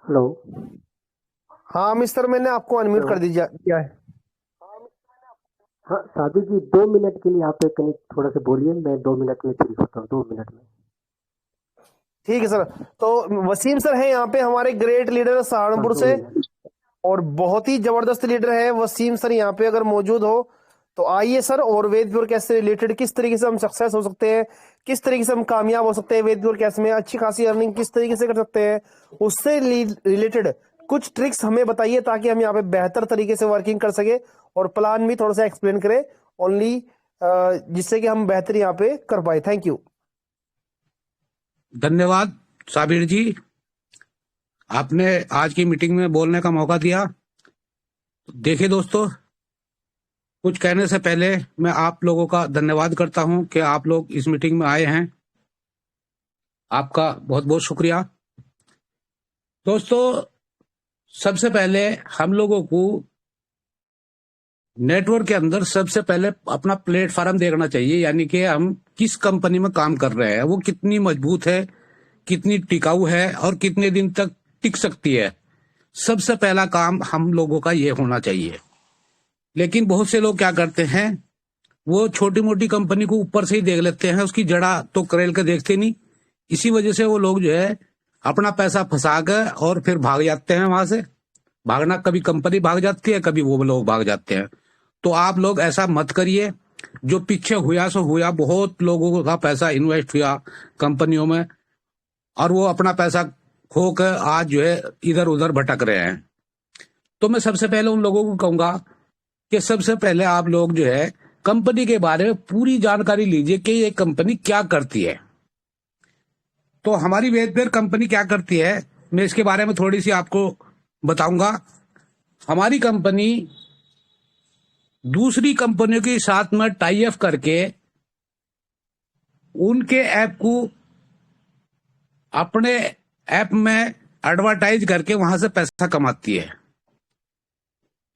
Hello. हाँ mister, मैंने आपको अनम्यूट हेलो। कर दिया है। हाँ साबिर जी, 2 मिनट के लिए आप कहीं थोड़ा सा बोलिए, मैं 2 मिनट में फ्री होता हूँ, 2 मिनट में। ठीक है सर। तो वसीम सर है यहाँ पे, हमारे ग्रेट लीडर हाँ, सहारनपुर दो से, मिनट और बहुत ही जबरदस्त लीडर है वसीम सर यहाँ पे। अगर मौजूद हो तो आइए सर। और वेद प्योर कैश से रिलेटेड किस तरीके से हम सक्सेस हो सकते हैं, किस तरीके से हम कामयाब हो सकते हैं, वेद प्योर कैश में अच्छी खासी अर्निंग किस तरीके से कर सकते हैं, उससे रिलेटेड कुछ ट्रिक्स हमें बताइए, ताकि हम यहाँ पे बेहतर तरीके से वर्किंग कर सके, और प्लान भी थोड़ा सा एक्सप्लेन करें ओनली, जिससे कि हम बेहतर यहाँ पे कर पाए। Thank you. धन्यवाद साबिर जी, आपने आज की मीटिंग में बोलने का मौका दिया। देखिए दोस्तों, कुछ कहने से पहले मैं आप लोगों का धन्यवाद करता हूं कि आप लोग इस मीटिंग में आए हैं। आपका बहुत बहुत शुक्रिया। दोस्तों, सबसे पहले हम लोगों को नेटवर्क के अंदर सबसे पहले अपना प्लेटफॉर्म देखना चाहिए, यानी कि हम किस कंपनी में काम कर रहे हैं, वो कितनी मजबूत है, कितनी टिकाऊ है और कितने दिन तक टिक सकती है। सबसे पहला काम हम लोगों का ये होना चाहिए। लेकिन बहुत से लोग क्या करते हैं, वो छोटी मोटी कंपनी को ऊपर से ही देख लेते हैं, उसकी जड़ा तो करेल के देखते नहीं। इसी वजह से वो लोग जो है अपना पैसा फंसा कर और फिर भाग जाते हैं वहां से। भागना, कभी कंपनी भाग जाती है, कभी वो लोग भाग जाते हैं। तो आप लोग ऐसा मत करिए। जो पीछे हुआ सो हुआ, बहुत लोगों का पैसा इन्वेस्ट हुआ कंपनियों में, और वो अपना पैसा खोकर आज जो है इधर उधर भटक रहे हैं। तो मैं सबसे पहले उन लोगों को कहूंगा कि सबसे पहले आप लोग जो है कंपनी के बारे में पूरी जानकारी लीजिए कि ये कंपनी क्या करती है। तो हमारी वेदवेयर कंपनी क्या करती है, मैं इसके बारे में थोड़ी सी आपको बताऊंगा। हमारी कंपनी दूसरी कंपनियों के साथ में टाई अप करके उनके ऐप को अपने ऐप में एडवर्टाइज करके वहां से पैसा कमाती है।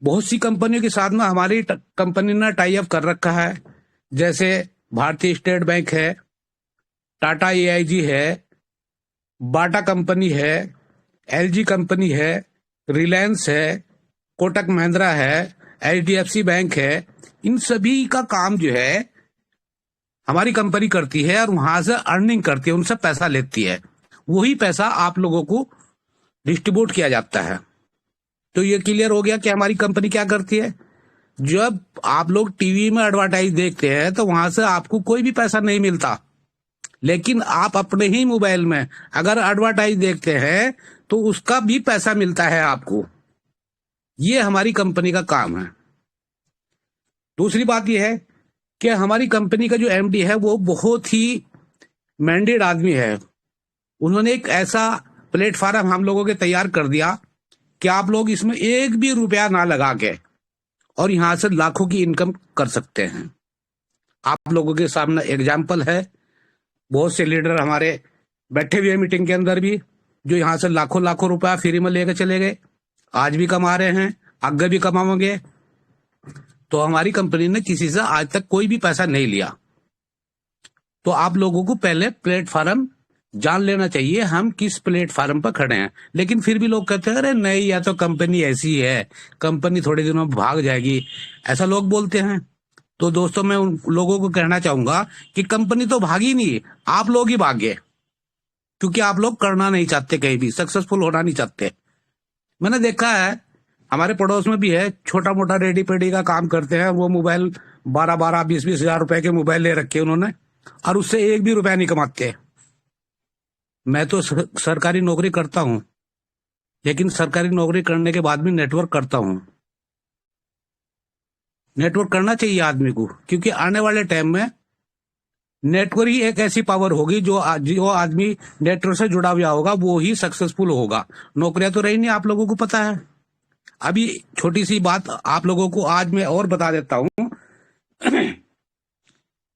बहुत सी कंपनियों के साथ में हमारी कंपनी ने टाई अप कर रखा है, जैसे भारतीय स्टेट बैंक है, टाटा एआईजी है, बाटा कंपनी है, एलजी कंपनी है, रिलायंस है, कोटक महिंद्रा है, एचडीएफसी बैंक है। इन सभी का काम जो है हमारी कंपनी करती है और वहां से अर्निंग करती है, उनसे पैसा लेती है। वही पैसा आप लोगों को डिस्ट्रीब्यूट किया जाता है। तो ये क्लियर हो गया कि हमारी कंपनी क्या करती है। जब आप लोग टीवी में एडवर्टाइज देखते हैं तो वहां से आपको कोई भी पैसा नहीं मिलता, लेकिन आप अपने ही मोबाइल में अगर एडवर्टाइज देखते हैं तो उसका भी पैसा मिलता है आपको। ये हमारी कंपनी का काम है। दूसरी बात यह है कि हमारी कंपनी का जो एमडी है वो बहुत ही मैंडेड आदमी है। उन्होंने एक ऐसा प्लेटफॉर्म हम लोगों के तैयार कर दिया कि आप लोग इसमें एक भी रुपया ना लगा के और यहां से लाखों की इनकम कर सकते हैं। आप लोगों के सामने एग्जाम्पल है, बहुत से लीडर हमारे बैठे हुए मीटिंग के अंदर भी, जो यहां से लाखों लाखों रुपया फ्री में लेकर चले गए, आज भी कमा रहे हैं, आगे भी कमाओगे। तो हमारी कंपनी ने किसी से आज तक कोई भी पैसा नहीं लिया। तो आप लोगों को पहले प्लेटफॉर्म जान लेना चाहिए, हम किस प्लेटफॉर्म पर खड़े हैं। लेकिन फिर भी लोग कहते हैं अरे नहीं, या तो कंपनी ऐसी है, कंपनी थोड़े दिनों में भाग जाएगी, ऐसा लोग बोलते हैं। तो दोस्तों, मैं उन लोगों को कहना चाहूंगा कि कंपनी तो भागी नहीं, आप लोग ही भाग गए, क्योंकि आप लोग करना नहीं चाहते, कहीं भी सक्सेसफुल होना नहीं चाहते। मैंने देखा है, हमारे पड़ोस में भी है, छोटा मोटा रेडी पेडी का काम करते हैं, वो मोबाइल 12-12, 20-20 हजार रुपए के मोबाइल ले रखे उन्होंने, और उससे एक भी रुपया नहीं कमाते। मैं तो सरकारी नौकरी करता हूं, लेकिन सरकारी नौकरी करने के बाद भी नेटवर्क करता हूं। नेटवर्क करना चाहिए आदमी को, क्योंकि आने वाले टाइम में नेटवर्क ही एक ऐसी पावर होगी, जो आदमी नेटवर्क से जुड़ा हुआ होगा वो ही सक्सेसफुल होगा। नौकरियां तो रही नहीं, आप लोगों को पता है। अभी छोटी सी बात आप लोगों को आज मैं और बता देता हूं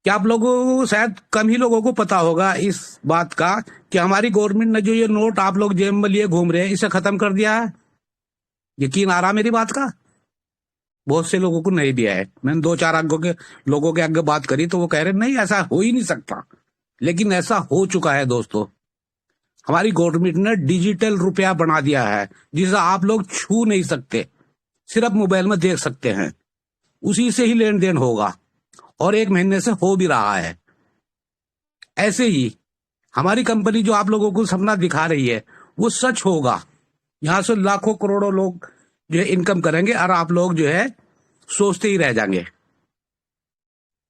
कि आप लोगों को शायद कम ही लोगों को पता होगा इस बात का कि हमारी गवर्नमेंट ने जो ये नोट आप लोग जेब में लिए घूम रहे हैं, इसे खत्म कर दिया है। यकीन आ रहा मेरी बात का? बहुत से लोगों को नहीं भी है। मैंने 2-4 लोगों के आगे बात करी तो वो कह रहे नहीं, ऐसा हो ही नहीं सकता, लेकिन ऐसा हो चुका है दोस्तों। हमारी गवर्नमेंट ने डिजिटल रुपया बना दिया है, जिसे आप लोग छू नहीं सकते, सिर्फ मोबाइल में देख सकते हैं। उसी से ही लेन देन होगा और 1 महीने से हो भी रहा है। ऐसे ही हमारी कंपनी जो आप लोगों को सपना दिखा रही है वो सच होगा। यहां से लाखों करोड़ों लोग जो है इनकम करेंगे और आप लोग जो है सोचते ही रह जाएंगे।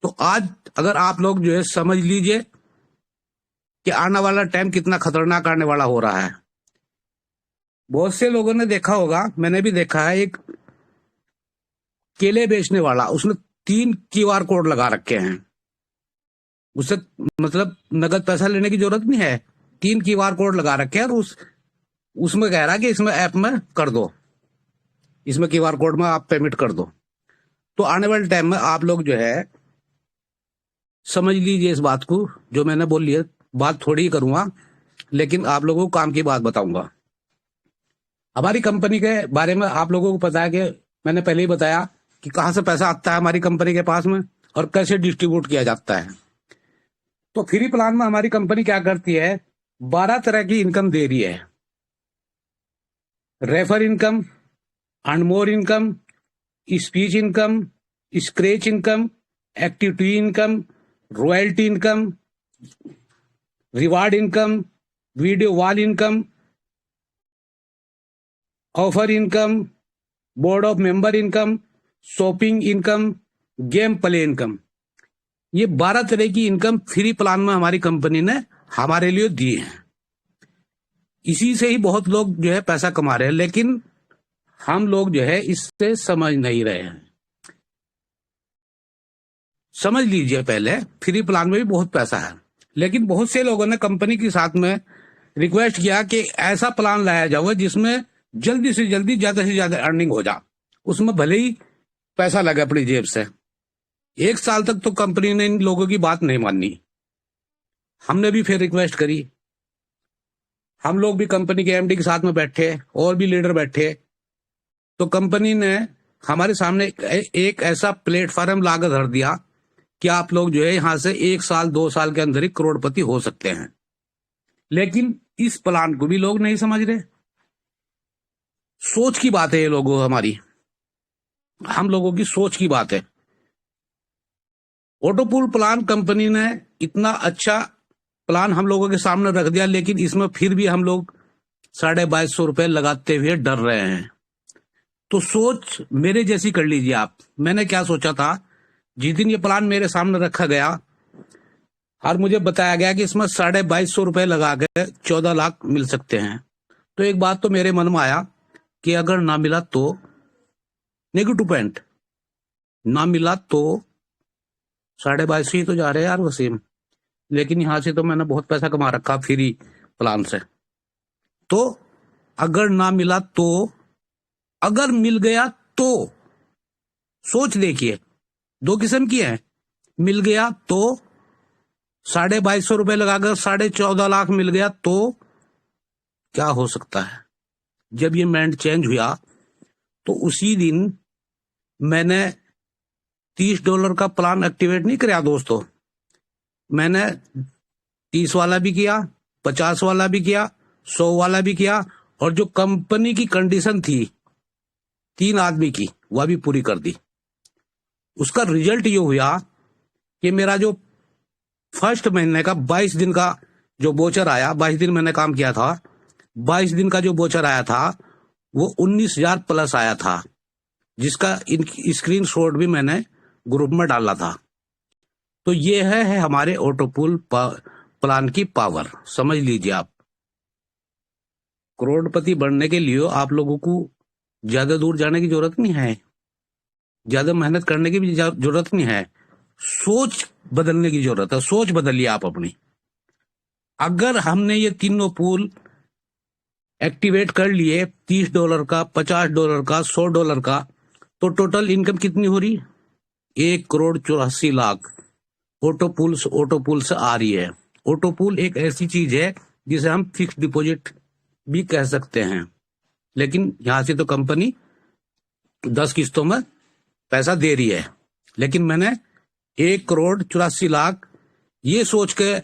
तो आज अगर आप लोग जो है समझ लीजिए कि आने वाला टाइम कितना खतरनाक आने वाला हो रहा है। बहुत से लोगों ने देखा होगा, मैंने भी देखा है, एक केले बेचने वाला, उसने 3 QR कोड लगा रखे हैं। उससे मतलब नगद पैसा लेने की जरूरत नहीं है, 3 QR कोड लगा रखे हैं और उसमें कह रहा है कि इसमें ऐप में कर दो, इसमें QR कोड में आप पेमेंट कर दो। तो आने वाले टाइम में आप लोग जो है समझ लीजिए इस बात को, जो मैंने बोल लिया, बात थोड़ी ही करूंगा लेकिन आप लोगों को काम की बात बताऊंगा। हमारी कंपनी के बारे में आप लोगों को पता है कि मैंने पहले ही बताया कि कहां से पैसा आता है हमारी कंपनी के पास में और कैसे डिस्ट्रीब्यूट किया जाता है। तो फ्री प्लान में हमारी कंपनी क्या करती है, 12 तरह की इनकम दे रही है। रेफर इनकम, अनमोर income, speech income, scratch income, activity income, royalty income, reward income, video wall income, offer income, board of member income, shopping income, game play income. ये 12 तरह की इनकम फ्री प्लान में हमारी company ने हमारे लिए दी है। इसी से ही बहुत लोग जो है पैसा कमा रहे हैं, लेकिन हम लोग जो है इससे समझ नहीं रहे हैं। समझ लीजिए, पहले फ्री प्लान में भी बहुत पैसा है, लेकिन बहुत से लोगों ने कंपनी के साथ में रिक्वेस्ट किया कि ऐसा प्लान लाया जाए जिसमें जल्दी से जल्दी ज्यादा से ज्यादा अर्निंग हो जाए, उसमें भले ही पैसा लगे अपनी जेब से। 1 साल तक तो कंपनी ने इन लोगों की बात नहीं मानी। हमने भी फिर रिक्वेस्ट करी, हम लोग भी कंपनी के एमडी के साथ में बैठे और भी लीडर बैठे, तो कंपनी ने हमारे सामने एक ऐसा प्लेटफॉर्म लाकर धर दिया कि आप लोग जो है यहां से 1 साल 2 साल के अंदर ही करोड़पति हो सकते हैं। लेकिन इस प्लान को भी लोग नहीं समझ रहे। सोच की बात है ये लोगों, हमारी हम लोगों की सोच की बात है। ऑटोपूल प्लान कंपनी ने इतना अच्छा प्लान हम लोगों के सामने रख दिया, लेकिन इसमें फिर भी हम लोग 2250 रुपए लगाते हुए डर रहे हैं। तो सोच मेरे जैसी कर लीजिए आप। मैंने क्या सोचा था, जिस दिन ये प्लान मेरे सामने रखा गया और मुझे बताया गया कि इसमें 2250 रुपए लगा के 14 लाख मिल सकते हैं, तो एक बात तो मेरे मन में आया कि अगर ना मिला तो, नेगेटिव पॉइंट, ना मिला तो 2250 ही तो जा रहे हैं यार वसीम, लेकिन यहां से तो मैंने बहुत पैसा कमा रखा फ्री प्लान से। तो अगर ना मिला तो, अगर मिल गया तो, सोच देखिए, 2 किस्म की है। मिल गया तो 2250 रुपए लगाकर 14.5 लाख मिल गया तो क्या हो सकता है। जब ये माइंड चेंज हुआ तो उसी दिन मैंने $30 का प्लान एक्टिवेट नहीं किया दोस्तों, मैंने 30 वाला भी किया, 50 वाला भी किया, 100 वाला भी किया, और जो कंपनी की कंडीशन थी 3 आदमी की वह भी पूरी कर दी। उसका रिजल्ट ये हुआ कि मेरा जो फर्स्ट महीने का 22 दिन का जो वोचर आया, 22 दिन मैंने काम किया था, 22 दिन का जो वोचर आया था वो 19,000 प्लस आया था, जिसका स्क्रीन शॉट भी मैंने ग्रुप में डाला था। तो ये है हमारे ऑटोपूल प्लान की पावर, समझ लीजिए आप। करोड़पति बनने के लिए आप लोगों को ज्यादा दूर जाने की जरूरत नहीं है, ज्यादा मेहनत करने की भी जरूरत नहीं है, सोच बदलने की जरूरत है। सोच बदलिए आप अपनी। अगर हमने ये तीनों पूल एक्टिवेट कर लिए, $30 का, $50 का, $100 का, तो टोटल इनकम कितनी हो रही? 1,84,00,000 ऑटोपूल से आ रही है। ऑटोपूल एक ऐसी चीज है जिसे हम फिक्स डिपॉजिट भी कह सकते हैं, लेकिन यहां से तो कंपनी 10 किस्तों में पैसा दे रही है, लेकिन मैंने 1,84,00,000 ये सोच के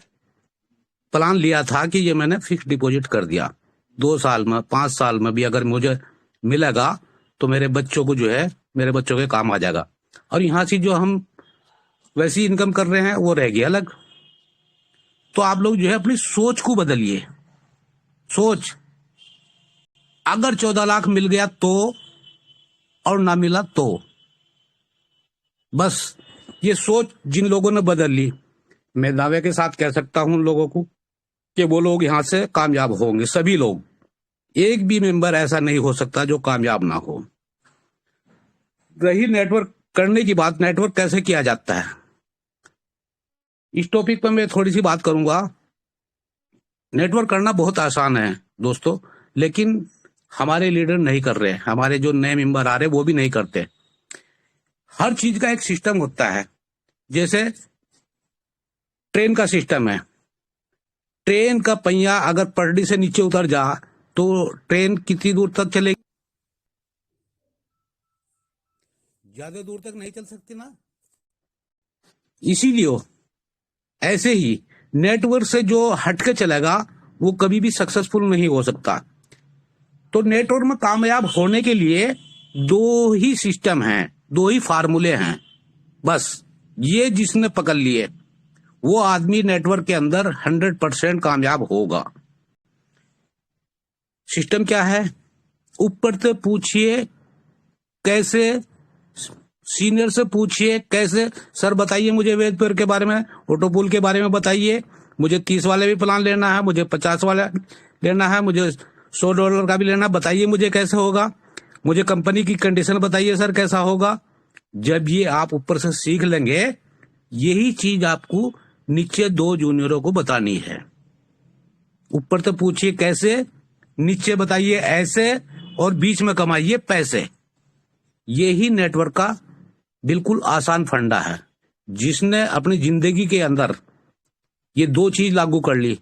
प्लान लिया था कि ये मैंने फिक्स डिपॉजिट कर दिया, 2 साल में 5 साल में भी अगर मुझे मिलेगा तो मेरे बच्चों को जो है, मेरे बच्चों के काम आ जाएगा। और यहाँ से जो हम वैसी इनकम कर रहे हैं वो रहेगी अलग। तो आप लोग जो है अपनी सोच को बदलिए। सोच, अगर 14 लाख मिल गया तो, और ना मिला तो, बस ये सोच जिन लोगों ने बदल ली, मैं दावे के साथ कह सकता हूं उन लोगों को कि वो लोग यहां से कामयाब होंगे। सभी लोग, एक भी मेंबर ऐसा नहीं हो सकता जो कामयाब ना हो। रही नेटवर्क करने की बात, नेटवर्क कैसे किया जाता है, इस टॉपिक पर मैं थोड़ी सी बात करूंगा। नेटवर्क करना बहुत आसान है दोस्तों, लेकिन हमारे लीडर नहीं कर रहे, हमारे जो नए मेंबर आ रहे वो भी नहीं करते। हर चीज का एक सिस्टम होता है। जैसे ट्रेन का सिस्टम है, ट्रेन का पहिया अगर पटरी से नीचे उतर जा तो ट्रेन कितनी दूर तक चलेगी? ज्यादा दूर तक नहीं चल सकती ना। इसीलिए ऐसे ही नेटवर्क से जो हटके चलेगा वो कभी भी सक्सेसफुल नहीं हो सकता। तो नेटवर्क में कामयाब होने के लिए 2 ही सिस्टम हैं, 2 ही फार्मूले हैं बस। ये जिसने पकड़ लिए वो आदमी नेटवर्क के अंदर 100% कामयाब होगा। सिस्टम क्या है? ऊपर से पूछिए कैसे, सीनियर से पूछिए कैसे। सर बताइए मुझे वेदपुर के बारे में, ऑटोपूल के बारे में बताइए, मुझे 30 वाले भी प्लान लेना है, मुझे 50 वाला लेना है, मुझे $100 का भी लेना, बताइए मुझे कैसे होगा, मुझे कंपनी की कंडीशन बताइए सर कैसा होगा। जब ये आप ऊपर से सीख लेंगे, यही चीज आपको नीचे 2 जूनियरों को बतानी है। ऊपर से पूछिए कैसे, नीचे बताइए ऐसे, और बीच में कमाइए पैसे। यही नेटवर्क का बिल्कुल आसान फंडा है। जिसने अपनी जिंदगी के अंदर ये 2 चीज लागू कर ली,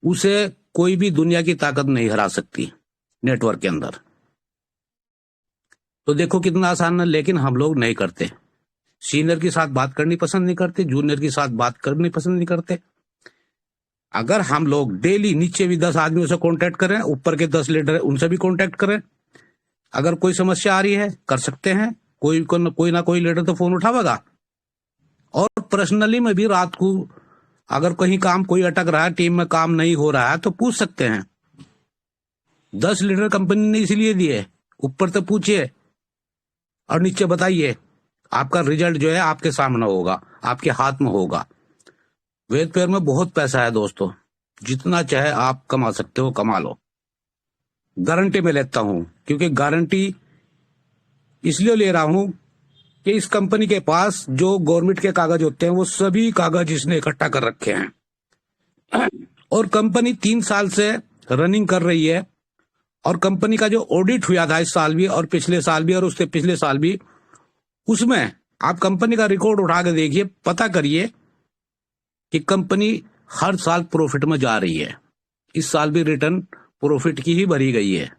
उसे कोई भी दुनिया की ताकत नहीं हरा सकती नेटवर्क के अंदर। तो देखो कितना आसान है, लेकिन हम लोग नहीं करते। सीनियर के साथ बात करनी पसंद नहीं करते, जूनियर के साथ बात करनी पसंद नहीं करते। अगर हम लोग डेली नीचे भी 10 आदमियों से कांटेक्ट करें, ऊपर के 10 लीडर उनसे भी कांटेक्ट करें, अगर कोई समस्या आ रही है कर सकते हैं, कोई ना कोई लीडर तो फोन उठावेगा। और पर्सनली में भी रात को अगर कहीं काम कोई अटक रहा है, टीम में काम नहीं हो रहा है, तो पूछ सकते हैं। 10 लीडर कंपनी ने इसलिए दिए, ऊपर से पूछिए और नीचे बताइए। आपका रिजल्ट जो है आपके सामने होगा, आपके हाथ में होगा। वेद पेयर में बहुत पैसा है दोस्तों, जितना चाहे आप कमा सकते हो, कमा लो। गारंटी में लेता हूं, क्योंकि गारंटी इसलिए ले रहा हूं कि इस कंपनी के पास जो गवर्नमेंट के कागज होते हैं वो सभी कागज इसने इकट्ठा कर रखे हैं। और कंपनी 3 साल से रनिंग कर रही है, और कंपनी का जो ऑडिट हुआ था इस साल भी और पिछले साल भी और उससे पिछले साल भी, उसमें आप कंपनी का रिकॉर्ड उठा के देखिए, पता करिए कि कंपनी हर साल प्रॉफिट में जा रही है। इस साल भी रिटर्न प्रॉफिट की ही भरी गई है।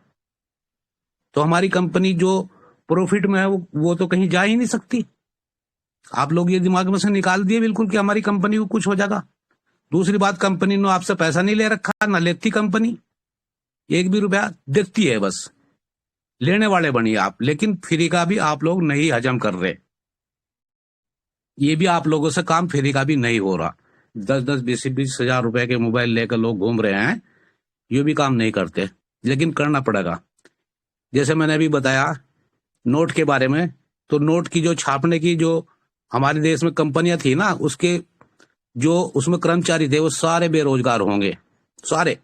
तो हमारी कंपनी जो प्रॉफिट में है वो तो कहीं जा ही नहीं सकती। आप लोग ये दिमाग में से निकाल दिए बिल्कुल कि हमारी कंपनी को कुछ हो जाएगा। दूसरी बात, कंपनी ने आपसे पैसा नहीं ले रखा, ना लेती कंपनी, 1 भी रुपया देती है, बस लेने वाले बनिए आप। लेकिन फ्री का भी आप लोग नहीं हजम कर रहे। ये भी आप लोगों से काम फ्री का भी नहीं हो रहा। 10-10, 20-20 हजार रुपए के मोबाइल लेकर लोग घूम रहे हैं, ये भी काम नहीं करते, लेकिन करना पड़ेगा। जैसे मैंने अभी बताया नोट के बारे में, तो नोट की जो छापने की जो हमारे देश में कंपनियां थी ना, उसके जो उसमें कर्मचारी थे वो सारे बेरोजगार होंगे, सारे।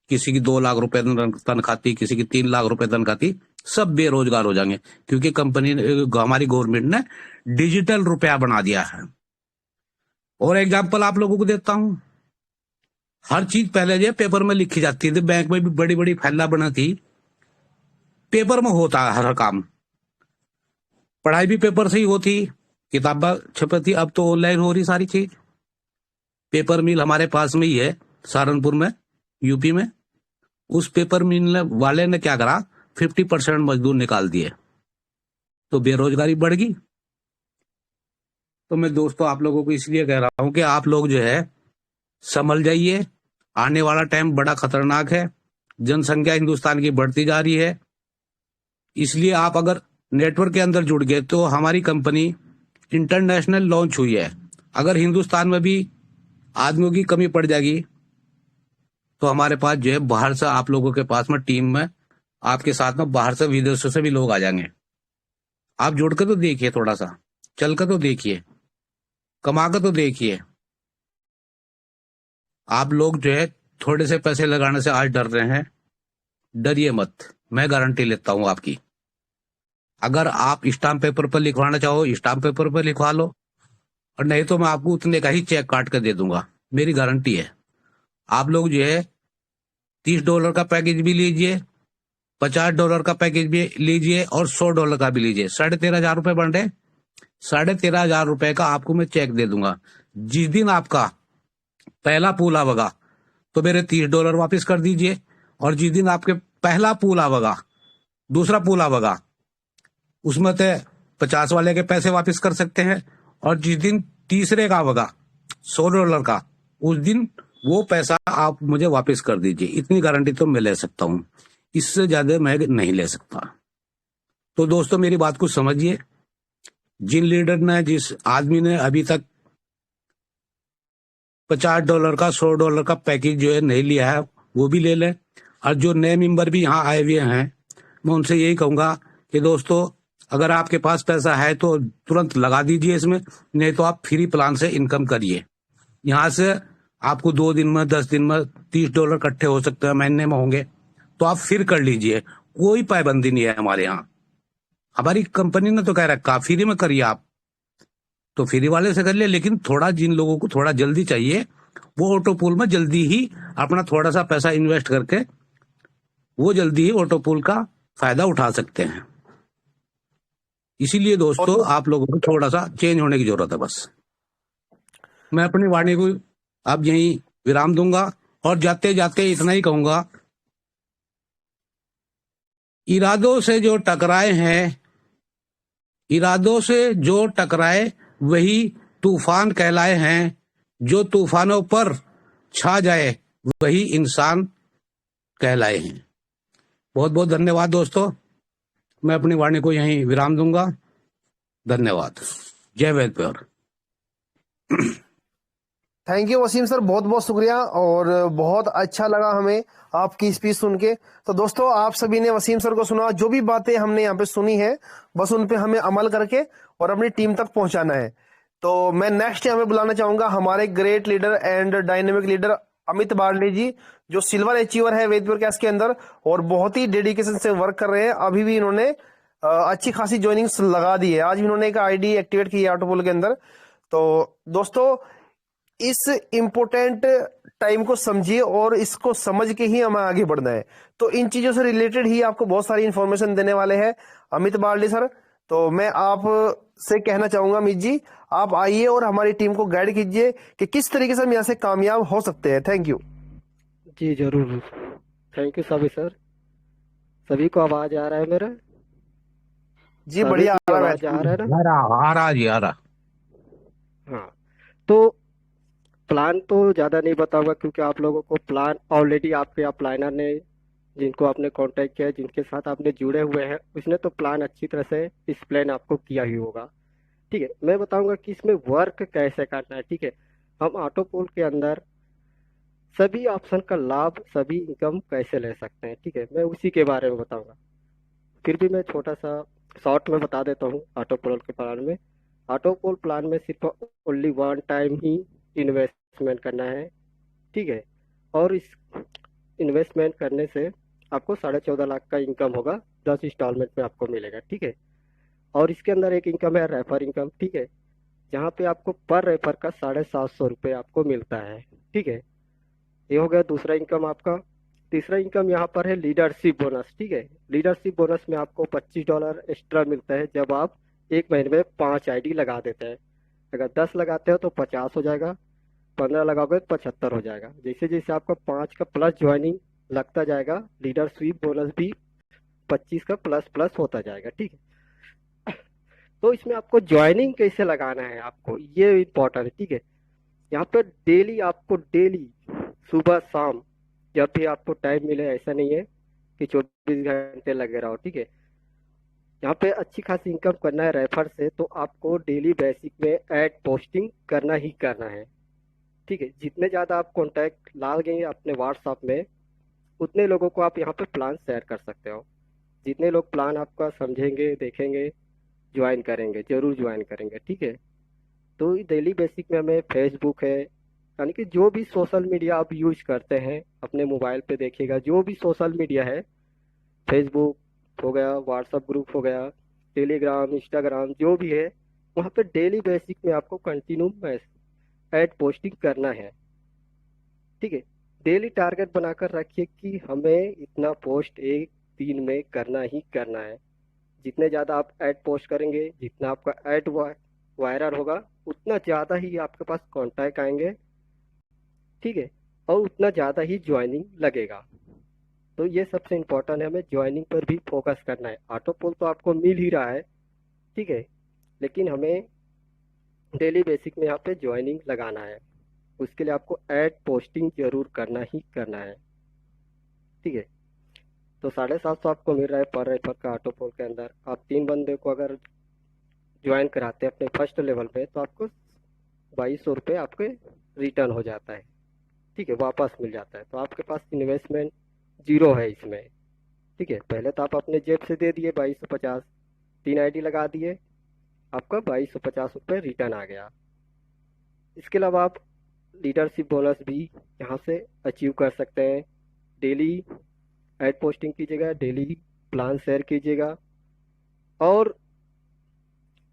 किसी की 2 लाख रुपए तनख्वाह थी, किसी की 3 लाख रुपए तनख्वाह थी, सब बेरोजगार हो जाएंगे, क्योंकि कंपनी हमारी गवर्नमेंट ने डिजिटल रुपया बना दिया है। और एग्जाम्पल आप लोगों को देता हूं। हर चीज पहले जो पेपर में लिखी जाती थी, बैंक में भी बड़ी बड़ी फाइलें बना थी, पेपर में होता है हर काम। पढ़ाई भी पेपर से ही होती, किताबें छपती। अब तो ऑनलाइन हो रही सारी चीज। पेपर मिल हमारे पास में ही है, सहारनपुर में, यूपी में। उस पेपर मिल वाले ने क्या करा, 50% मजदूर निकाल दिए, तो बेरोजगारी बढ़ गई। तो मैं दोस्तों आप लोगों को इसलिए कह रहा हूं कि आप लोग जो है संभल जाइए, आने वाला टाइम बड़ा खतरनाक है। जनसंख्या हिंदुस्तान की बढ़ती जा रही है, इसलिए आप अगर नेटवर्क के अंदर जुड़ गए तो हमारी कंपनी इंटरनेशनल लॉन्च हुई है। अगर हिंदुस्तान में भी आदमियों की कमी पड़ जाएगी तो हमारे पास जो है बाहर से आप लोगों के पास में टीम में आपके साथ में बाहर से विदेशों से भी लोग आ जाएंगे। आप जुड़ कर तो देखिए, थोड़ा सा चल कर तो देखिए, कमा कर तो देखिए। आप लोग जो है थोड़े से पैसे लगाने से आज डर रहे हैं, डरिए मत, मैं गारंटी लेता हूं आपकी। अगर आप स्टाम्प पेपर पर लिखवाना चाहो स्टाम्प पेपर पर लिखवा लो, और नहीं तो मैं आपको उतने का ही चेक काट कर दे दूंगा, मेरी गारंटी है। आप लोग जो है $30 का पैकेज भी लीजिए, $50 का पैकेज भी लीजिए और $100 का भी लीजिए। 13,500 रुपए बन रहे, 13,500 रुपए का आपको मैं चेक दे दूंगा। जिस दिन आपका पहला पूल आवेगा तो मेरे $30 वापस कर दीजिए, और जिस दिन आपके पहला पूल आवेगा, दूसरा पूल आवेगा, उसमें तो 50 वाले के पैसे वापस कर सकते हैं, और जिस दिन तीसरे का आवेगा $100 का, उस दिन वो पैसा आप मुझे वापस कर दीजिए। इतनी गारंटी तो मैं ले सकता हूं, इससे ज्यादा मैं नहीं ले सकता। तो दोस्तों मेरी बात को समझिए। जिन लीडर ने, जिस आदमी ने अभी तक $50 का $100 का पैकेज जो है नहीं लिया है वो भी ले लें, और जो नए मेंबर भी यहाँ आए हुए हैं मैं उनसे यही कहूंगा कि दोस्तों अगर आपके पास पैसा है तो तुरंत लगा दीजिए इसमें, नहीं तो आप फ्री प्लान से इनकम करिए। यहाँ से आपको 2 दिन में, 10 दिन में $30 इकट्ठे हो सकते हैं, महीने में होंगे तो आप फिर कर लीजिए, कोई पाबंदी नहीं है हमारे यहाँ। हमारी कंपनी ने तो कह रखा फ्री में करिए, आप तो फ्री वाले से कर लिए। लेकिन थोड़ा जिन लोगों को थोड़ा जल्दी चाहिए वो ऑटो पूल में जल्दी ही अपना थोड़ा सा पैसा इन्वेस्ट करके वो जल्दी ही ऑटो पूल का फायदा उठा सकते हैं। इसीलिए दोस्तों आप लोगों को थोड़ा सा चेंज होने की जरूरत है। बस मैं अपनी वाणी को अब यहीं विराम दूंगा, और जाते जाते इतना ही कहूंगा, इरादों से जो टकराए हैं, इरादों से जो टकराए वही तूफान कहलाए हैं, जो तूफानों पर छा जाए वही इंसान कहलाए हैं। बहुत बहुत धन्यवाद दोस्तों, मैं अपनी वाणी को यहीं विराम दूंगा। धन्यवाद। जय Ved pure. Thank you Waseem sir, बहुत बहुत शुक्रिया, और बहुत अच्छा लगा हमें आपकी स्पीच सुन के। तो दोस्तों आप सभी ने वसीम सर को सुना, जो भी बातें हमने यहाँ पे सुनी है बस उन पे हमें अमल करके और अपनी टीम तक पहुंचाना है। तो मैं नेक्स्ट यहाँ पे बुलाना चाहूंगा हमारे great leader and dynamic leader Amit Barle ji, जो सिल्वर अचीवर है वेदपुर कैश के अंदर और बहुत ही डेडिकेशन से वर्क कर रहे हैं। अभी भी इन्होंने अच्छी खासी ज्वाइनिंग्स लगा दी है। आज इन्होंने एक आईडी एक्टिवेट की है ऑटोपोल के अंदर। तो दोस्तों इस इम्पोर्टेंट टाइम को समझिए और इसको समझ के ही हमें आगे बढ़ना है। तो इन चीजों से रिलेटेड ही आपको बहुत सारी इंफॉर्मेशन देने वाले हैं अमित बारले सर। तो मैं आप से कहना चाहूंगा अमित जी, आप आइए और हमारी टीम को गाइड कीजिए कि किस तरीके से हम यहाँ से कामयाब हो सकते हैं। थैंक यू जी जरूर, थैंक यू सभी सर। सभी को आवाज आ रहा है मेरा? जी बढ़िया आ रहा है आवाज आ रहा है ना? आ रहा जी, आ रहा। हाँ, तो प्लान तो ज़्यादा नहीं बताऊंगा क्योंकि आप लोगों को प्लान ऑलरेडी आपके अपलाइनर ने, जिनको आपने कांटेक्ट किया है, जिनके साथ आपने जुड़े हुए हैं, उसने तो प्लान अच्छी तरह से एक्सप्लेन आपको किया ही होगा। ठीक है, मैं बताऊंगा कि इसमें वर्क कैसे करना है। ठीक है, हम ऑटो पोल के अंदर सभी ऑप्शन का लाभ, सभी इनकम कैसे ले सकते हैं। ठीक है, मैं उसी के बारे में बताऊंगा। फिर भी मैं छोटा सा शॉर्ट में बता देता हूँ ऑटो पोल के प्लान में। ऑटो पोल प्लान में सिर्फ ओनली 1 टाइम ही इन्वेस्टमेंट करना है। ठीक है, और इस इन्वेस्टमेंट करने से आपको 14.5 लाख का इनकम होगा, 10 इंस्टॉलमेंट में आपको मिलेगा। ठीक है, और इसके अंदर एक इनकम है रेफर इनकम। ठीक है, जहाँ पे आपको पर रेफर का 750 रुपये आपको मिलता है। ठीक है, ये हो गया दूसरा इनकम आपका। तीसरा इनकम यहाँ पर है लीडरशिप बोनस। ठीक है, लीडरशिप बोनस में आपको $25 एक्स्ट्रा मिलता है जब आप एक महीने में 5 आईडी लगा देते हैं। अगर 10 लगाते हो तो 50 हो जाएगा, 15 लगाओगे तो 75 हो जाएगा। जैसे जैसे आपका 5 का प्लस ज्वाइनिंग लगता जाएगा, लीडरशिप बोनस भी 25 का प्लस प्लस होता जाएगा। ठीक है, तो इसमें आपको ज्वाइनिंग कैसे लगाना है, आपको ये इम्पोर्टेंट है। ठीक है, यहाँ पे डेली आपको, डेली सुबह शाम जब भी आपको टाइम मिले, ऐसा नहीं है कि 24 घंटे लगे रहो, ठीक है। यहाँ पे अच्छी खासी इनकम करना है रेफर से, तो आपको डेली बेसिक में एड पोस्टिंग करना ही करना है, ठीक है। जितने ज़्यादा आप कॉन्टैक्ट लाओगे अपने व्हाट्सएप में, उतने लोगों को आप यहाँ पे प्लान शेयर कर सकते हो। जितने लोग प्लान आपका समझेंगे, देखेंगे, ज्वाइन करेंगे, जरूर ज्वाइन करेंगे, ठीक है। तो डेली बेसिक में हमें फेसबुक है, यानी कि जो भी सोशल मीडिया आप यूज करते हैं अपने मोबाइल पे, देखिएगा जो भी सोशल मीडिया है, फेसबुक हो गया, व्हाट्सएप ग्रुप हो गया, टेलीग्राम, इंस्टाग्राम, जो भी है, वहाँ पे डेली बेसिक में आपको कंटिन्यू ऐड पोस्टिंग करना है, ठीक है। डेली टारगेट बनाकर रखिए कि हमें इतना पोस्ट एक दिन में करना ही करना है। जितने ज़्यादा आप ऐड पोस्ट करेंगे, जितना आपका ऐड वायरल होगा, उतना ज़्यादा ही आपके पास कॉन्टैक्ट आएंगे, ठीक है, और उतना ज़्यादा ही ज्वाइनिंग लगेगा। तो ये सबसे इम्पोर्टेंट है, हमें ज्वाइनिंग पर भी फोकस करना है। ऑटो पोल तो आपको मिल ही रहा है, ठीक है, लेकिन हमें डेली बेसिक में यहाँ पे ज्वाइनिंग लगाना है। उसके लिए आपको ऐड पोस्टिंग जरूर करना ही करना है, ठीक है। तो 750 आपको मिल रहा है पर रेफर का ऑटो पोल के अंदर। आप 3 बंदे को अगर ज्वाइन कराते हैं अपने फर्स्ट लेवल पे, तो आपको 2200 रुपये आपके रिटर्न हो जाता है, ठीक है, वापस मिल जाता है। तो आपके पास इन्वेस्टमेंट जीरो है इसमें, ठीक है। पहले तो आप अपने जेब से दे दिए 2250, 3 आईडी लगा दिए, आपका 2250 रुपये रिटर्न आ गया। इसके अलावा आप लीडरशिप बोनस भी यहाँ से अचीव कर सकते हैं। डेली ऐड पोस्टिंग कीजिएगा, डेली प्लान शेयर कीजिएगा, और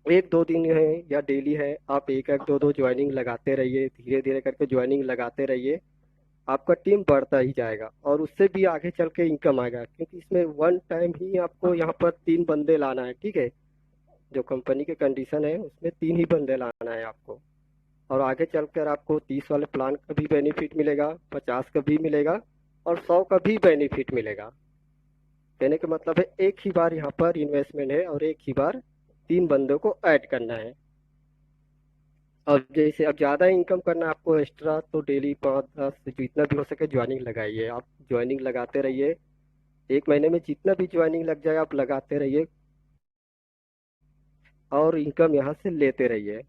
1-2 दिन है या डेली है, आप एक एक दो दो ज्वाइनिंग लगाते रहिए, धीरे धीरे करके ज्वाइनिंग लगाते रहिए। आपका टीम बढ़ता ही जाएगा और उससे भी आगे चल के इनकम आएगा, क्योंकि इसमें वन टाइम ही आपको यहाँ पर 3 बंदे लाना है, ठीक है। जो कंपनी के कंडीशन है उसमें 3 ही बंदे लाना है आपको, और आगे चलकर आपको 30 वाले प्लान का भी बेनिफिट मिलेगा, 50 का भी मिलेगा, और 100 का भी बेनिफिट मिलेगा। कहने का मतलब है एक ही बार यहाँ पर इन्वेस्टमेंट है और एक ही बार 3 बंदों को ऐड करना है। और जैसे अब ज़्यादा इनकम करना है आपको एक्स्ट्रा, तो डेली 5-10 जितना भी हो सके ज्वाइनिंग लगाइए। आप ज्वाइनिंग लगाते रहिए, 1 महीने में जितना भी ज्वाइनिंग लग जाए आप लगाते रहिए, और इनकम यहाँ से लेते रहिए।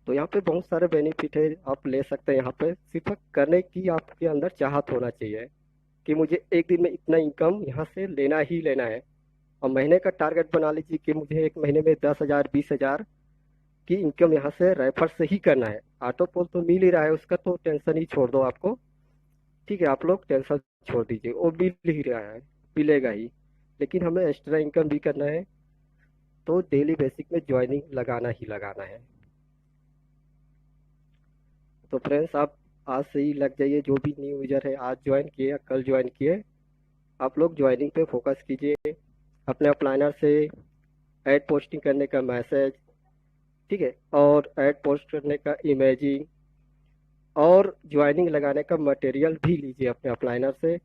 तो यहाँ पे बहुत सारे बेनिफिट है, आप ले सकते हैं। यहाँ पे सिर्फ करने की आपके अंदर चाहत होना चाहिए कि मुझे एक दिन में इतना इनकम यहाँ से लेना ही लेना है। और महीने का टारगेट बना लीजिए कि मुझे 1 महीने में 10,000 20,000 की इनकम यहाँ से रेफर से ही करना है। ऑटो पोल तो मिल ही रहा है, उसका तो टेंशन ही छोड़ दो आपको, ठीक है। आप लोग टेंशन छोड़ दीजिए, वो मिल ही रहा है, मिलेगा ही, लेकिन हमें एक्स्ट्रा इनकम भी करना है। तो डेली बेसिक में ज्वाइनिंग लगाना ही लगाना है। तो फ्रेंड्स, आप आज से ही लग जाइए। जो भी न्यू यूजर है, आज ज्वाइन किए या कल ज्वाइन किए, आप लोग ज्वाइनिंग पे फोकस कीजिए। अपने अप्लाइनर से ऐड पोस्टिंग करने का मैसेज, ठीक है, और ऐड पोस्ट करने का इमेजिंग और ज्वाइनिंग लगाने का मटेरियल भी लीजिए अपने अप्लाइनर से।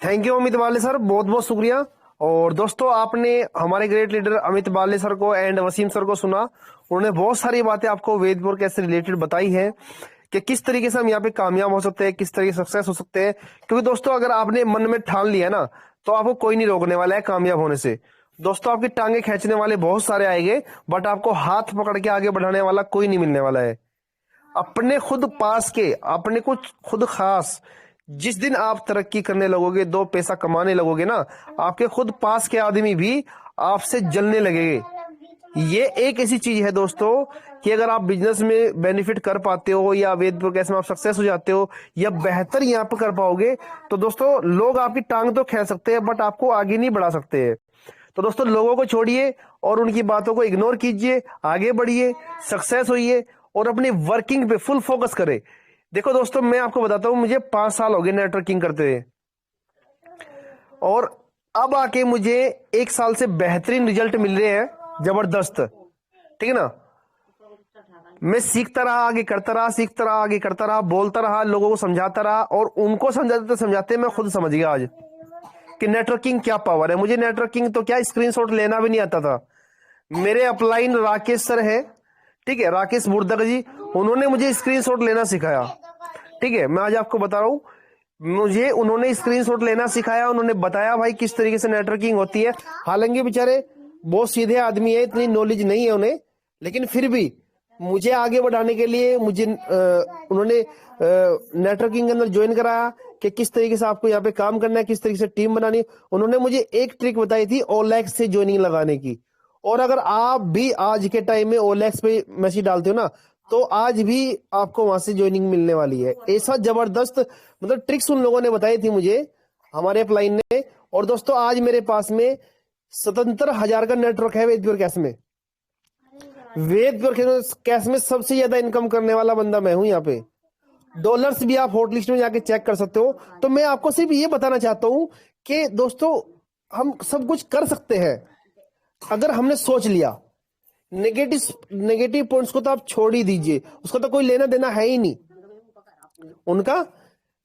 थैंक यू अमित बाले सर, बहुत बहुत शुक्रिया। और दोस्तों, आपने हमारे ग्रेट लीडर अमित बाले सर को एंड वसीम सर को सुना। उन्होंने बहुत सारी बातें आपको वेद कैसे रिलेटेड बताई है कि किस तरीके से हम यहाँ पे कामयाब हो सकते हैं, किस तरीके से सक्सेस हो सकते हैं। क्योंकि दोस्तों, अगर आपने मन में ठान लिया ना, तो आपको कोई नहीं रोकने वाला है कामयाब होने से। दोस्तों, आपकी टांगे खींचने वाले बहुत सारे आएंगे, बट आपको हाथ पकड़ के आगे बढ़ाने वाला कोई नहीं मिलने वाला है। अपने खुद पास के, अपने कुछ खुद खास, जिस दिन आप तरक्की करने लगोगे, 2 पैसा कमाने लगोगे ना, आपके खुद पास के आदमी भी आपसे जलने लगेंगे। ये एक ऐसी चीज है दोस्तों कि अगर आप बिजनेस में बेनिफिट कर पाते हो, या वेद कैसे में आप सक्सेस हो जाते हो, या बेहतर यहाँ पर कर पाओगे, तो दोस्तों लोग आपकी टांग तो खींच सकते हैं, बट आपको आगे नहीं बढ़ा सकते हैं। तो दोस्तों, लोगों को छोड़िए और उनकी बातों को इग्नोर कीजिए, आगे बढ़िए, सक्सेस होइए और अपनी वर्किंग पे फुल फोकस करें। देखो दोस्तों, मैं आपको बताता हूं, मुझे 5 साल हो गए नेटवर्किंग करते हुए, और अब आके मुझे 1 साल से बेहतरीन रिजल्ट मिल रहे हैं, जबरदस्त, ठीक है ना। मैं सीखता रहा, आगे करता रहा, सीखता रहा, आगे करता रहा, बोलता रहा, लोगों को समझाता रहा, और उनको समझाते समझाते मैं खुद समझ गया आज। कि नेटवर्किंग क्या पावर है। मुझे नेटवर्किंग तो क्या स्क्रीनशॉट लेना भी नहीं आता था। मेरे अपलाइन राकेश सर है, ठीक है, राकेश बुर्दक जी, उन्होंने मुझे स्क्रीनशॉट लेना सिखाया। ठीक है, मैं आज आपको बता रहा हूं, मुझे उन्होंने स्क्रीनशॉट लेना सिखाया, उन्होंने बताया भाई किस तरीके से नेटवर्किंग होती है। हालांकि बेचारे बहुत सीधे आदमी है, इतनी नॉलेज नहीं है उन्हें, लेकिन फिर भी मुझे आगे बढ़ाने के लिए मुझे उन्होंने नेटवर्किंग के अंदर ज्वाइन कराया कि किस तरीके से आपको यहाँ पे काम करना है, किस तरीके से टीम बनानी है। उन्होंने मुझे एक ट्रिक बताई थी ओलेक्स से ज्वाइनिंग लगाने की। और अगर आप भी आज के टाइम में ओलेक्स पे मैसेज डालते हो ना, तो आज भी आपको वहां से ज्वाइनिंग मिलने वाली है। ऐसा जबरदस्त मतलब ट्रिक्स उन लोगों ने बताई थी मुझे, हमारे अपलाइन ने। और दोस्तों आज मेरे पास में 77,000 का नेटवर्क है वेदप्योर कैश में। वेदप्योर कैश में सबसे ज्यादा इनकम करने वाला बंदा मैं हूं यहाँ पे। डॉलर्स भी आप हॉट लिस्ट में जाके चेक कर सकते हो। तो मैं आपको सिर्फ ये बताना चाहता हूं कि दोस्तों हम सब कुछ कर सकते हैं अगर हमने सोच लिया। नेगेटिव पॉइंट्स को तो आप छोड़ ही दीजिए, उसका तो कोई लेना देना है ही नहीं उनका।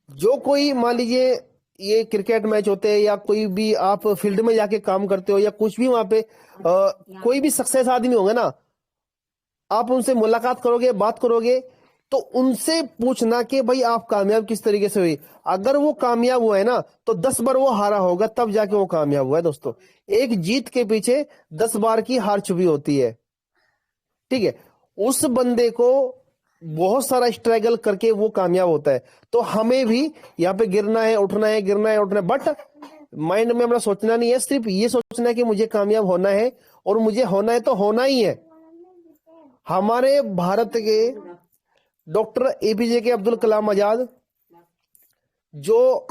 जो कोई मान लीजिए ये क्रिकेट मैच होते हैं या कोई भी आप फील्ड में जाके काम करते हो या कुछ भी वहां पे कोई भी सक्सेस आदमी होंगे ना, आप उनसे मुलाकात करोगे, बात करोगे, तो उनसे पूछना कि भाई आप कामयाब किस तरीके से हुई। अगर वो कामयाब हुआ है ना, तो 10 बार वो हारा होगा तब जाके वो कामयाब हुआ है। दोस्तों एक जीत के पीछे 10 बार की हार छुपी होती है। ठीक है, उस बंदे को बहुत सारा स्ट्रगल करके वो कामयाब होता है। तो हमें भी यहाँ पे गिरना है, उठना है, गिरना है, उठना है, बट माइंड में अपना सोचना नहीं है, सिर्फ ये सोचना है कि मुझे कामयाब होना है, और मुझे होना है तो होना ही है। हमारे भारत के डॉक्टर एपीजे के अब्दुल कलाम आजाद, जो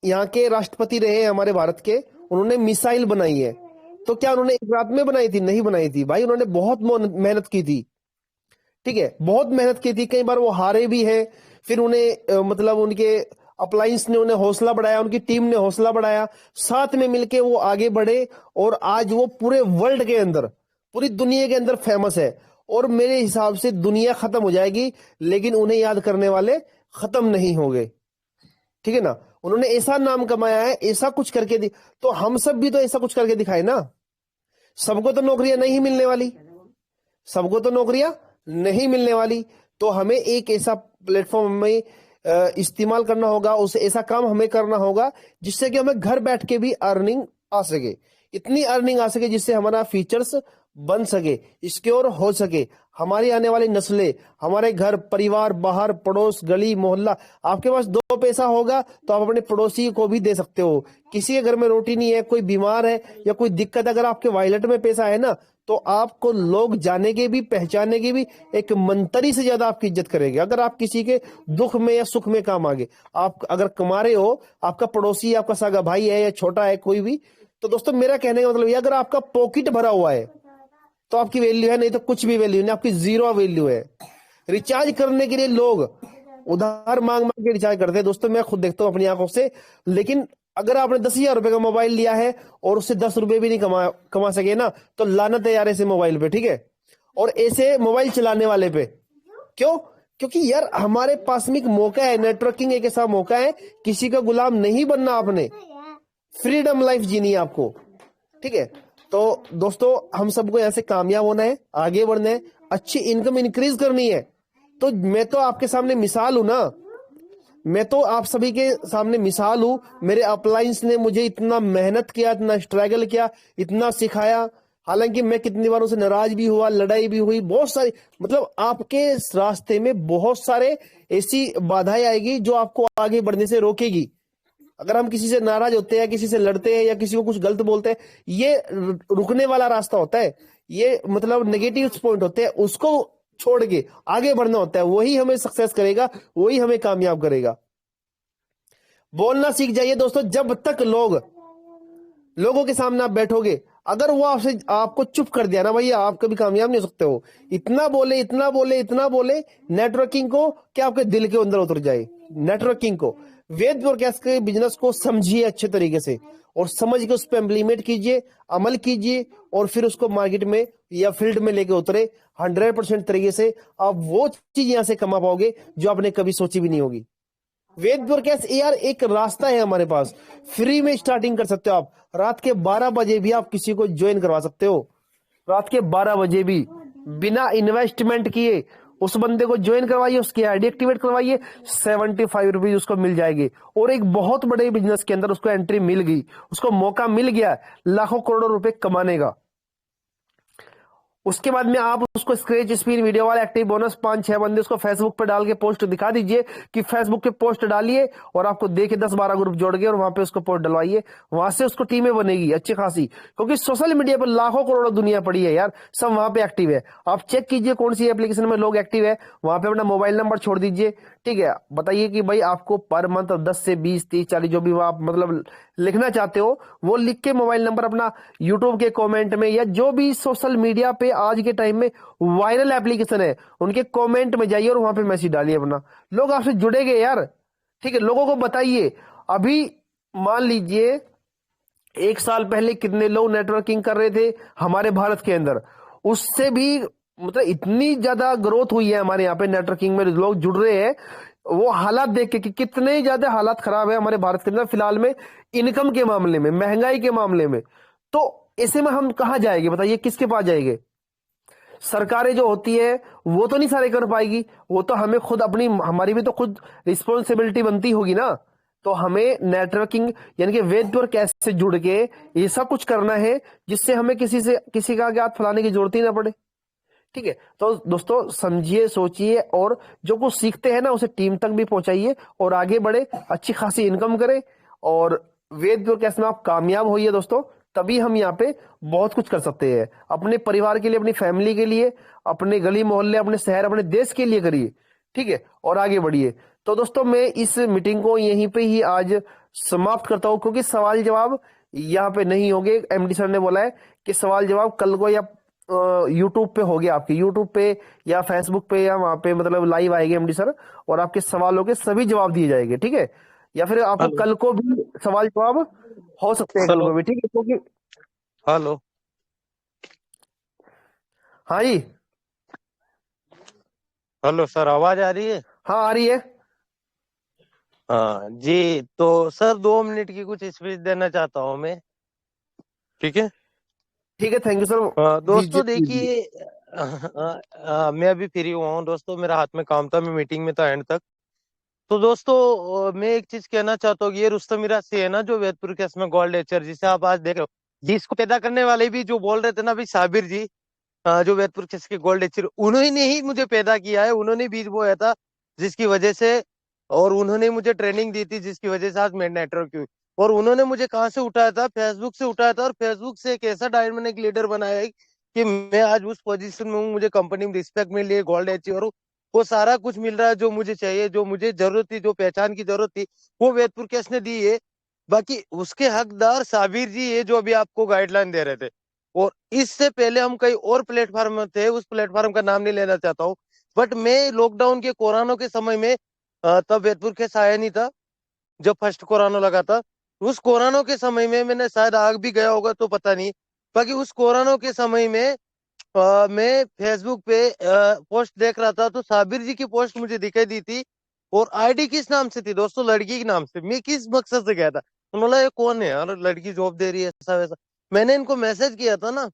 यहाँ के राष्ट्रपति रहे हैं हमारे भारत के, उन्होंने मिसाइल बनाई है। तो क्या उन्होंने एक रात में बनाई थी? नहीं बनाई थी भाई, उन्होंने बहुत मेहनत की थी। ठीक है, बहुत मेहनत की थी, कई बार वो हारे भी हैं। फिर उन्हें मतलब उनके अप्लायंस ने उन्हें हौसला बढ़ाया, उनकी टीम ने हौसला बढ़ाया, साथ में मिलके वो आगे बढ़े, और आज वो पूरे वर्ल्ड के अंदर, पूरी दुनिया के अंदर फेमस है। और मेरे हिसाब से दुनिया खत्म हो जाएगी, लेकिन उन्हें याद करने वाले खत्म नहीं होंगे। ठीक है ना, उन्होंने ऐसा नाम कमाया है, ऐसा कुछ करके तो हम सब भी तो ऐसा कुछ करके दिखाए ना। सबको तो नौकरियां नहीं मिलने वाली, सबको तो नौकरियां नहीं मिलने वाली। तो हमें एक ऐसा प्लेटफॉर्म में इस्तेमाल करना होगा, उसे ऐसा काम हमें करना होगा जिससे कि हमें घर बैठ के भी अर्निंग आ सके, इतनी अर्निंग आ सके जिससे हमारा फीचर्स बन सके, सिक्योर हो सके। हमारी आने वाली नस्लें, हमारे घर परिवार, बाहर पड़ोस, गली मोहल्ला, आपके पास 2 पैसा होगा तो आप अपने पड़ोसी को भी दे सकते हो। किसी के घर में रोटी नहीं है, कोई बीमार है या कोई दिक्कत, अगर आपके वॉलेट में पैसा है ना, तो आपको लोग जाने के भी, पहचानने के भी, एक मंतरी से ज्यादा आपकी इज्जत करेंगे। अगर आप किसी के दुख में या सुख में काम आगे, आप अगर कमा रहे हो, आपका पड़ोसी, आपका सगा भाई है या छोटा है कोई भी, तो दोस्तों मेरा कहने का मतलब ये, अगर आपका पॉकेट भरा हुआ है तो आपकी वैल्यू है, नहीं तो कुछ भी वैल्यू नहीं, आपकी जीरो वैल्यू है। रिचार्ज करने के लिए लोग उधार मांग मांग के रिचार्ज करते हैं दोस्तों, मैं खुद देखता हूं अपनी आंखों से। लेकिन अगर आपने 10,000 रुपए का मोबाइल लिया है और उससे 10 रुपए भी नहीं कमा सके ना, तो लानत है यार ऐसे मोबाइल पे। ठीक है, और ऐसे मोबाइल चलाने वाले पे। क्यों? क्योंकि यार हमारे पास में एक मौका है, नेटवर्किंग एक ऐसा मौका है, किसी का गुलाम नहीं बनना आपने, फ्रीडम लाइफ जीनी है आपको। ठीक है, तो दोस्तों हम सबको यहाँ से कामयाब होना है, आगे बढ़ना है, अच्छी इनकम इंक्रीज करनी है। तो मैं तो आपके सामने मिसाल हूं ना, मैं तो आप सभी के सामने मिसाल हूं। मेरे अपलायंस ने मुझे इतना मेहनत किया, इतना स्ट्रगल किया, इतना सिखाया। हालांकि मैं कितनी बार उसे नाराज भी हुआ, लड़ाई भी हुई, बहुत सारी, मतलब आपके रास्ते में बहुत सारे ऐसी बाधाएं आएगी जो आपको आगे बढ़ने से रोकेगी। अगर हम किसी से नाराज होते हैं, किसी से लड़ते हैं या किसी को कुछ गलत बोलते हैं, ये रुकने वाला रास्ता होता है, ये मतलब नेगेटिव पॉइंट होते हैं, उसको छोड़ के आगे बढ़ना होता है। वही हमें सक्सेस करेगा, वही हमें कामयाब करेगा। बोलना सीख जाइए दोस्तों। जब तक लोगों के सामने आप बैठोगे, अगर वो आपसे आपको चुप कर दिया ना भैया, आप कभी कामयाब नहीं हो सकते हो। इतना बोले, इतना बोले, इतना बोले, नेटवर्किंग को क्या आपके दिल के अंदर उतर जाए। नेटवर्किंग को, वेद पॉडकास्ट के बिजनेस को समझिए अच्छे तरीके से, और समझ के उस पर इम्प्लीमेंट कीजिए, अमल कीजिए, और फिर उसको मार्केट में या फील्ड में लेके उतरे। 100% तरीके से आप वो चीज यहां से कमा पाओगे जो आपने कभी सोची भी नहीं होगी। वेदपुर कैश यार एक रास्ता है हमारे पास, फ्री में स्टार्टिंग कर सकते हो आप। रात के 12 बजे भी आप किसी को ज्वाइन करवा सकते हो, रात के 12 बजे भी बिना इन्वेस्टमेंट किए उस बंदे को ज्वाइन करवाइए, उसकी आईडी एक्टिवेट करवाइए, 75 रुपीज उसको मिल जाएगी। और एक बहुत बड़े बिजनेस के अंदर उसको एंट्री मिल गई, उसको मौका मिल गया लाखों करोड़ों रुपए कमाने का। उसके बाद में आप उसको स्क्रैच स्पिन वीडियो वाला एक्टिव बोनस 5-6 बंदे उसको फेसबुक पे डाल के पोस्ट दिखा दीजिए कि फेसबुक पे पोस्ट डालिए, और आपको देखे 10-12 ग्रुप जोड़ के और वहां पे उसको पोस्ट डलवाइए, वहां से उसको टीमें बनेगी अच्छी खासी। क्योंकि सोशल मीडिया पर लाखों करोड़ों दुनिया पड़ी है यार, सब वहां पे एक्टिव है। आप चेक कीजिए कौन सी एप्लीकेशन में लोग एक्टिव है, वहां पे अपना मोबाइल नंबर छोड़ दीजिए, ठीक है। बताइए कि भाई आपको पर मंथ 10 से 20, 30, 40 जो भी आप मतलब लिखना चाहते हो वो लिख के मोबाइल नंबर अपना यूट्यूब के कमेंट में या जो भी सोशल मीडिया पे आज के टाइम में वायरल एप्लीकेशन है उनके कमेंट में जाइए और वहां पे मैसेज डालिए अपना, लोग आपसे जुड़ेंगे यार, ठीक है। लोगों को बताइए, अभी मान लीजिए 1 साल पहले कितने लोग नेटवर्किंग कर रहे थे हमारे भारत के अंदर, उससे भी मतलब इतनी ज्यादा ग्रोथ हुई है हमारे यहाँ पे नेटवर्किंग में, लोग जुड़ रहे हैं। वो हालात देख के कि कितने ज्यादा हालात खराब है हमारे भारत के अंदर फिलहाल में, इनकम के मामले में, महंगाई के मामले में। तो ऐसे में हम कहाँ जाएंगे बताइए, किसके पास जाएंगे? सरकारें जो होती है वो तो नहीं सारे कर पाएगी, वो तो हमें खुद अपनी, हमारी भी तो खुद रिस्पॉन्सिबिलिटी बनती होगी ना। तो हमें नेटवर्किंग यानी कि वेदपुर कैसे जुड़ के ये सब कुछ करना है जिससे हमें किसी का आगे हाथ फैलाने की जरूरत ही ना पड़े, ठीक है। तो दोस्तों समझिए, सोचिए, और जो कुछ सीखते हैं ना उसे टीम तक भी पहुंचाइए और आगे बढ़े, अच्छी खासी इनकम करें और वेदपुर कैसे में आप कामयाब होइए दोस्तों। तभी हम यहाँ पे बहुत कुछ कर सकते हैं अपने परिवार के लिए, अपनी फैमिली के लिए, अपने गली मोहल्ले, अपने शहर, अपने देश के लिए करिए, ठीक है, और आगे बढ़िए। तो दोस्तों मैं इस मीटिंग को यहीं पे ही आज समाप्त करता हूं, क्योंकि सवाल जवाब यहाँ पे नहीं होंगे। एमडी सर ने बोला है कि सवाल जवाब कल को या यूट्यूब पे हो गया, आपके यूट्यूब पे या फेसबुक पे या वहां पे मतलब लाइव आएंगे एमडी सर, और आपके सवालों के सभी जवाब दिए जाएंगे, ठीक है। या फिर आपको हेलो। कल को भी सवाल जवाब हो सकते हैं, कल हेलो। को भी, ठीक है, क्योंकि हेलो। हाँ जी, हेलो सर, आवाज आ रही है? हाँ आ रही है। हाँ जी, तो सर 2 मिनट की कुछ स्पीच देना चाहता हूँ मैं, ठीक है? ठीक है, थैंक यू सर, दीजिए दोस्तों दीजिए। देखिए, मैं अभी फ्री हुआ हूँ दोस्तों, मेरा हाथ में काम था, मैं मीटिंग में था एंड तक। तो दोस्तों मैं एक चीज कहना चाहता हूँ कि ये रुस्तम मिराज से है ना, जो वेदपुर केस में गोल्ड एचर जिसे आप आज देख रहे हो, जिसको पैदा करने वाले भी जो बोल रहे थे ना भाई साबिर जी, जो वेदपुर केस के गोल्ड एचर, उन्होंने ही मुझे पैदा किया है, उन्होंने बीज बोया था जिसकी वजह से, और उन्होंने मुझे ट्रेनिंग दी थी जिसकी वजह से आज मैं नेटवर्क हुई। और उन्होंने मुझे कहाँ से उठाया था? फेसबुक से उठाया था, और फेसबुक से एक ऐसा डायनामिक लीडर बनाया है कि मैं आज उस पोजीशन में हूँ, मुझे कंपनी में रिस्पेक्ट मिली है, गोल्ड अचीवर हूँ, वो सारा कुछ मिल रहा है जो मुझे चाहिए, जो मुझे जरूरत थी, जो पहचान की जरूरत थी, वो वेदपुर केस ने दी है। बाकी उसके हकदार साबिर जी है जो अभी आपको गाइडलाइन दे रहे थे। और इससे पहले हम कई और प्लेटफॉर्म में थे, उस प्लेटफॉर्म का नाम नहीं लेना चाहता हूँ, बट मैं लॉकडाउन के कोरोना के समय में, तब वेदपुर केस आया नहीं था जब फर्स्ट कोरोना लगा था। उस कोरोना के समय में मैंने शायद आग भी गया होगा तो पता नहीं। बाकी उस कोरोना के समय में मैं फेसबुक पे पोस्ट देख रहा था, तो साबिर जी की पोस्ट मुझे दिखाई दी थी। और आईडी किस नाम से थी दोस्तों? लड़की के नाम से। मैं किस मकसद से गया था? उन्होंने बोला ये कौन है यार, लड़की जॉब दे रही है, ऐसा वैसा। मैंने इनको मैसेज किया था ना,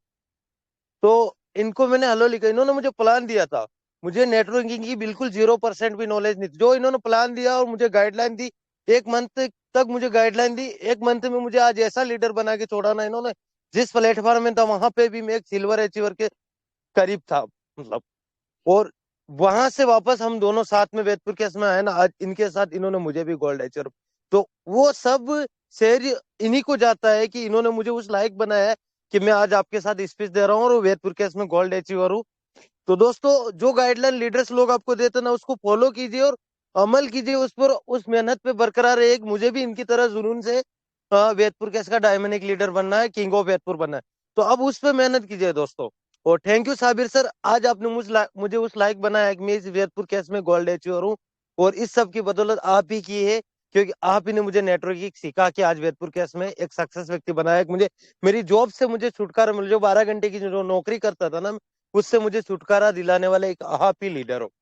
तो इनको मैंने हेलो लिखा, इन्होंने मुझे प्लान दिया था, मुझे नेटवर्किंग की बिल्कुल 0% भी नॉलेज नहीं थी। जो इन्होंने प्लान दिया और मुझे गाइडलाइन दी, 1 मंथ तक मुझे गाइडलाइन दी, 1 मंथ में मुझे आज ऐसा लीडर बना के छोड़ा ना इन्होंने। जिस प्लेटफॉर्म में था वहां पे भी मैं एक सिल्वर अचीवर के करीब था, मतलब। और वहां से वापस हम दोनों साथ में वेदपुर केस में आए ना, आज इनके साथ इन्होंने मुझे भी गोल्ड अचीवर। तो वो सब श्रेय इन्हीं को जाता है कि इन्होंने मुझे उस लायक बनाया है कि मैं आज आपके साथ स्पीच दे रहा हूँ और वेदपुर केस में गोल्ड अचीवर हूँ। तो दोस्तों जो गाइडलाइन लीडर्स लोग आपको देते ना, उसको फॉलो कीजिए और अमल कीजिए उस पर, उस मेहनत पे बरकरार रहिए। मुझे भी इनकी तरह जुनून से वेदपुर केस का डायमंड लीडर बनना है, किंग ऑफ वेदपुर बनना है। तो अब उस पर मेहनत कीजिए दोस्तों। और थैंक यू साबिर सर, आज आपने मुझे उस लायक बनाया कि मैं इस वेदपुर केस में गोल्ड अचीवर हूँ। और इस सब की बदौलत आप ही की है, क्योंकि आप ही ने मुझे नेटवर्किंग सिखा के आज वेदपुर केस में एक सक्सेस व्यक्ति बनाया। मुझे मेरी जॉब से मुझे छुटकारा मिल, जो 12 घंटे की जो नौकरी करता था ना, उससे मुझे छुटकारा दिलाने वाले एक आप ही लीडर हो।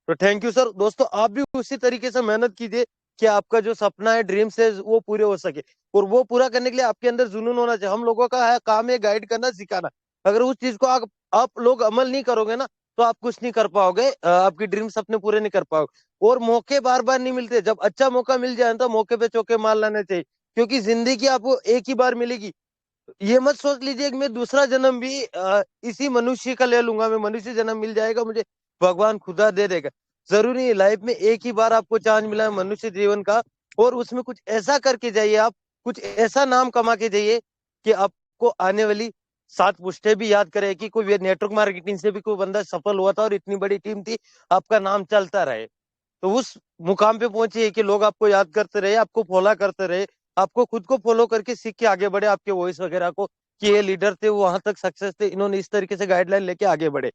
तो थैंक यू सर। दोस्तों आप भी उसी तरीके से मेहनत कीजिए कि आपका जो सपना है, ड्रीम्स है, वो पूरे हो सके। और वो पूरा करने के लिए आपके अंदर जुनून होना चाहिए। हम लोगों का है काम है गाइड करना, सिखाना। अगर उस चीज को आप लोग अमल नहीं करोगे ना, तो आप कुछ नहीं कर पाओगे, आपकी ड्रीम्स अपने पूरे नहीं कर पाओगे। और मौके बार बार नहीं मिलते। जब अच्छा मौका मिल जाए तो मौके पे चौके मार लाने चाहिए, क्योंकि जिंदगी आपको एक ही बार मिलेगी। ये मत सोच लीजिए कि मैं दूसरा जन्म भी इसी मनुष्य का ले लूंगा, मैं मनुष्य जन्म मिल जाएगा मुझे, भगवान खुदा दे देगा। जरूरी नहीं, लाइफ में एक ही बार आपको चांस मिला है मनुष्य जीवन का, और उसमें कुछ ऐसा करके जाइए आप, कुछ ऐसा नाम कमा के जाइए कि आपको आने वाली 7 पुश्तें भी याद करे कि कोई नेटवर्क मार्केटिंग से भी कोई बंदा सफल हुआ था और इतनी बड़ी टीम थी, आपका नाम चलता रहे। तो उस मुकाम पे पहुंचिए कि लोग आपको याद करते रहे, आपको फॉलो करते रहे, आपको खुद को फॉलो करके सीख के आगे बढ़े, आपके वॉइस वगैरह को, कि ये लीडर थे, वो वहां तक सक्सेस थे, इन्होंने इस तरीके से गाइडलाइन लेके आगे बढ़े।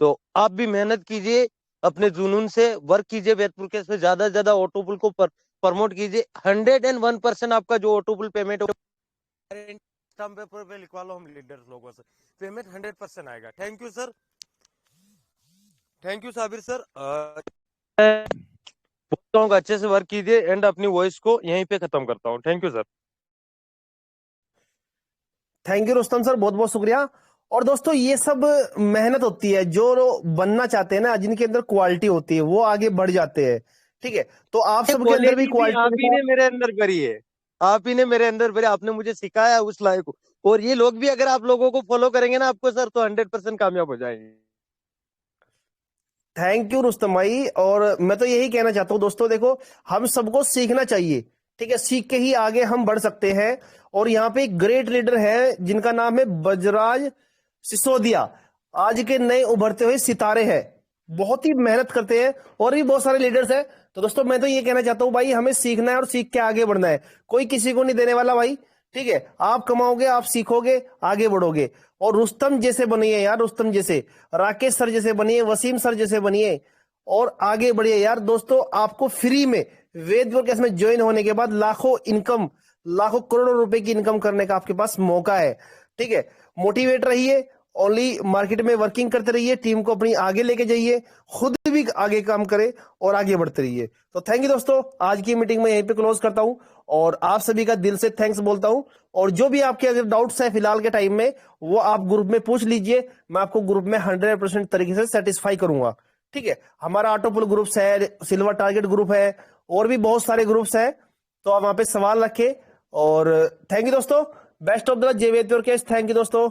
तो आप भी मेहनत कीजिए, अपने जुनून से वर्क कीजिए, वेदपुर केस में ज्यादा से ज्यादा ऑटोपुल को प्रमोट कीजिए। 101% आपका जो ऑटोपुल पेमेंट स्टैम्प पेपर पे लिखवा लो हम लीडर्स लोगों से, पेमेंट 100% आएगा। Thank you sir, thank you Sabir sir. बोलता हूँ अच्छे से वर्क कीजिए, एंड अपनी वॉइस को यहीं पे खत्म करता हूँ। Thank you sir. Thank you Rustam sir, बहुत बहुत शुक्रिया। और दोस्तों ये सब मेहनत होती है, जो बनना चाहते हैं ना, जिनके अंदर क्वालिटी होती है वो आगे बढ़ जाते हैं। ठीक है, तो आप सबके अंदर भी क्वालिटी भी क्वालिटी आप के ही साथ। ने मेरे अंदर भरी है, आप ही ने मेरे अंदर भरी, आपने मुझे सिखाया उस लायक को। और ये लोग भी अगर आप लोगों को फॉलो करेंगे ना आपको सर, तो 100% कामयाब हो जाएंगे। थैंक यू रुस्तम भाई। और मैं तो यही कहना चाहता हूँ दोस्तों, देखो हम सबको सीखना चाहिए। ठीक है, सीख के ही आगे हम बढ़ सकते हैं। और यहाँ पे एक ग्रेट लीडर है जिनका नाम है बजराज सिसोदिया। आज के नए उभरते हुए सितारे हैं, बहुत ही मेहनत करते हैं। और भी बहुत सारे लीडर्स हैं। तो दोस्तों मैं तो ये कहना चाहता हूँ भाई, हमें सीखना है और सीख के आगे बढ़ना है। कोई किसी को नहीं देने वाला भाई। ठीक है, आप कमाओगे, आप सीखोगे, आगे बढ़ोगे। और रुस्तम जैसे बनिए यार, रुस्तम जैसे, राकेश सर जैसे बनिए, वसीम सर जैसे बनिए, और आगे बढ़िए यार। दोस्तों आपको फ्री में वेद वर्कर्स में ज्वाइन होने के बाद लाखों इनकम, लाखों करोड़ों रुपए की इनकम करने का आपके पास मौका है। ठीक है, मोटिवेट रहिए, ओनली मार्केट में वर्किंग करते रहिए, टीम को अपनी आगे लेके जाइए, खुद भी आगे काम करें और आगे बढ़ते रहिए। तो थैंक यू दोस्तों, आज की मीटिंग में यहीं पे क्लोज करता हूं, और आप सभी का दिल से थैंक्स बोलता हूं। और जो भी आपके अगर डाउट्स है फिलहाल के टाइम में, वो आप ग्रुप में पूछ लीजिए, मैं आपको ग्रुप में 100% तरीके से सेटिस्फाई करूंगा। ठीक है, हमारा ऑटोपुल ग्रुप्स है, सिल्वर टारगेट ग्रुप है, और भी बहुत सारे ग्रुप्स है। तो आप वहां पे सवाल रखें। और थैंक यू दोस्तों, बेस्ट ऑफ द जय वेद योर केस। थैंक यू दोस्तों।